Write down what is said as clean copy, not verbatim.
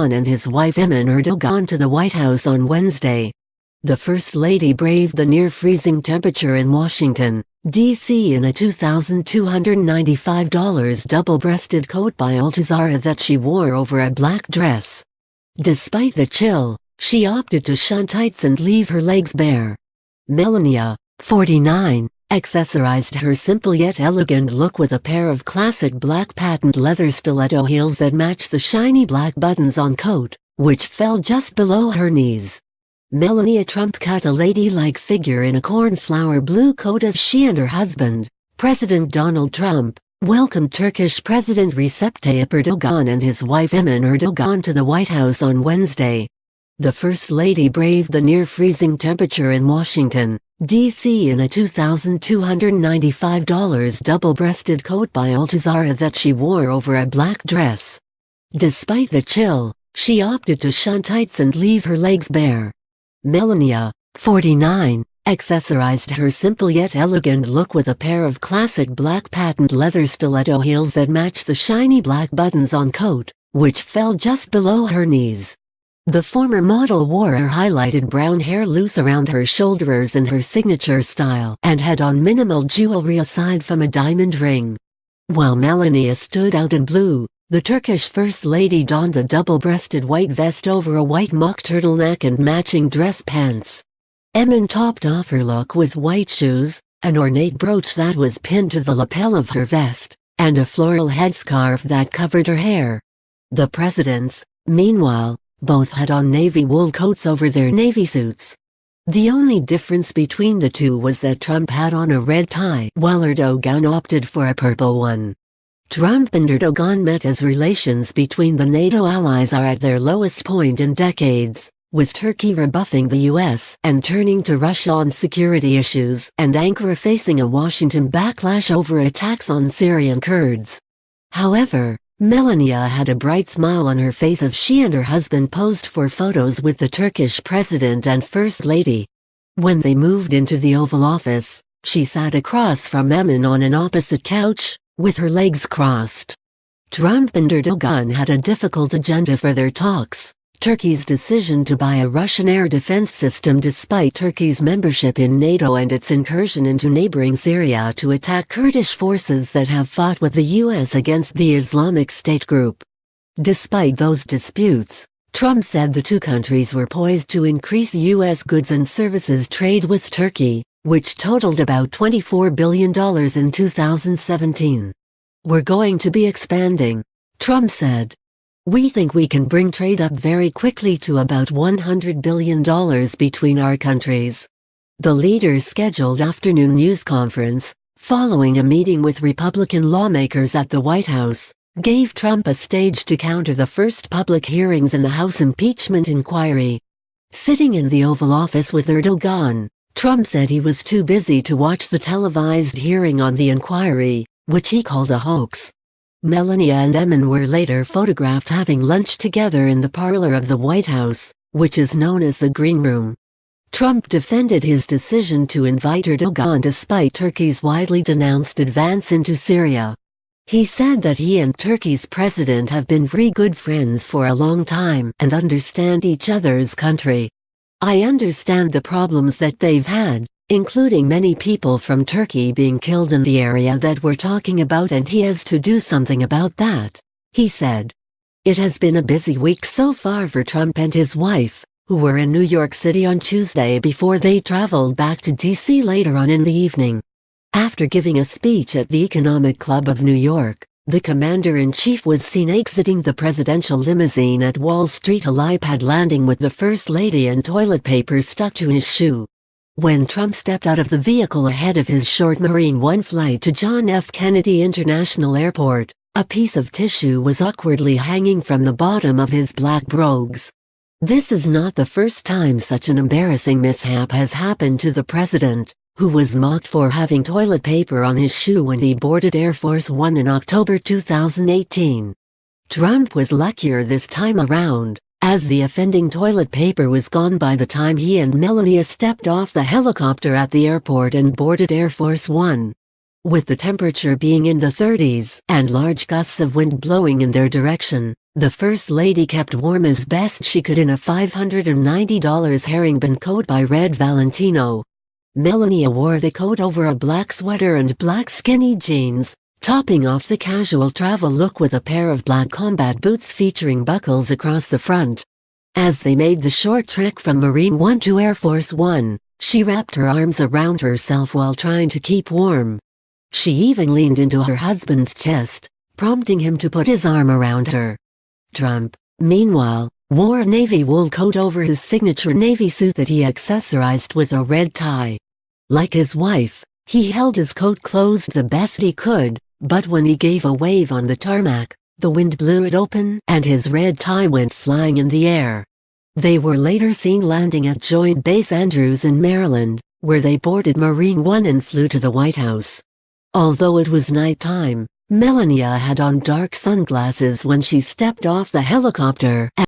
and his wife Emin Erdogan to the White House on Wednesday. The First Lady braved the near-freezing temperature in Washington, D.C. in a $2,295 double-breasted coat by Altuzarra that she wore over a black dress. Despite the chill, she opted to shun tights and leave her legs bare. Melania, 49, accessorized her simple yet elegant look with a pair of classic black patent leather stiletto heels that matched the shiny black buttons on coat, which fell just below her knees. Melania Trump cut a ladylike figure in a cornflower blue coat as she and her husband, President Donald Trump, welcomed Turkish President Recep Tayyip Erdogan and his wife Emin Erdogan to the White House on Wednesday. The First Lady braved the near-freezing temperature in Washington, D.C. in a $2,295 double-breasted coat by Altuzarra that she wore over a black dress. Despite the chill, she opted to shun tights and leave her legs bare. Melania, 49, accessorized her simple yet elegant look with a pair of classic black patent leather stiletto heels that matched the shiny black buttons on coat, which fell just below her knees. The former model wore her highlighted brown hair loose around her shoulders in her signature style and had on minimal jewelry aside from a diamond ring. While Melania stood out in blue, the Turkish First Lady donned a double-breasted white vest over a white mock turtleneck and matching dress pants. Emin topped off her look with white shoes, an ornate brooch that was pinned to the lapel of her vest, and a floral headscarf that covered her hair. The presidents, meanwhile, both had on navy wool coats over their navy suits. The only difference between the two was that Trump had on a red tie while Erdogan opted for a purple one. Trump and Erdogan met as relations between the NATO allies are at their lowest point in decades, with Turkey rebuffing the US and turning to Russia on security issues, and Ankara facing a Washington backlash over attacks on Syrian Kurds. However, Melania had a bright smile on her face as she and her husband posed for photos with the Turkish president and First Lady. When they moved into the Oval Office, she sat across from Emin on an opposite couch, with her legs crossed. Trump and Erdogan had a difficult agenda for their talks: Turkey's decision to buy a Russian air defense system despite Turkey's membership in NATO and its incursion into neighboring Syria to attack Kurdish forces that have fought with the US against the Islamic State group. Despite those disputes, Trump said the two countries were poised to increase US goods and services trade with Turkey, which totaled about $24 billion in 2017. "We're going to be expanding," Trump said. "We think we can bring trade up very quickly to about $100 billion between our countries." The leaders' scheduled afternoon news conference, following a meeting with Republican lawmakers at the White House, gave Trump a stage to counter the first public hearings in the House impeachment inquiry. Sitting in the Oval Office with Erdogan, Trump said he was too busy to watch the televised hearing on the inquiry, which he called a hoax. Melania and Emin were later photographed having lunch together in the parlor of the White House, which is known as the Green Room. Trump defended his decision to invite Erdogan despite Turkey's widely denounced advance into Syria. He said that he and Turkey's president have been very good friends for a long time and understand each other's country. "I understand the problems that they've had, including many people from Turkey being killed in the area that we're talking about, and he has to do something about that," he said. It has been a busy week so far for Trump and his wife, who were in New York City on Tuesday before they traveled back to D.C. later on in the evening. After giving a speech at the Economic Club of New York, the commander-in-chief was seen exiting the presidential limousine at Wall Street, a iPad landing with the First Lady and toilet paper stuck to his shoe. When Trump stepped out of the vehicle ahead of his short Marine One flight to John F. Kennedy International Airport, a piece of tissue was awkwardly hanging from the bottom of his black brogues. This is not the first time such an embarrassing mishap has happened to the president, who was mocked for having toilet paper on his shoe when he boarded Air Force One in October 2018. Trump was luckier this time around, as the offending toilet paper was gone by the time he and Melania stepped off the helicopter at the airport and boarded Air Force One. With the temperature being in the 30s and large gusts of wind blowing in their direction, The First Lady kept warm as best she could in a $590 herringbone coat by Red Valentino. Melania wore the coat over a black sweater and black skinny jeans, topping off the casual travel look with a pair of black combat boots featuring buckles across the front. As they made the short trek from Marine One to Air Force One, she wrapped her arms around herself while trying to keep warm. She even leaned into her husband's chest, prompting him to put his arm around her. Trump, meanwhile, wore a navy wool coat over his signature navy suit that he accessorized with a red tie. Like his wife, he held his coat closed the best he could, but when he gave a wave on the tarmac, the wind blew it open and his red tie went flying in the air. They were later seen landing at Joint Base Andrews in Maryland, where they boarded Marine One and flew to the White House. Although it was nighttime, Melania had on dark sunglasses when she stepped off the helicopter.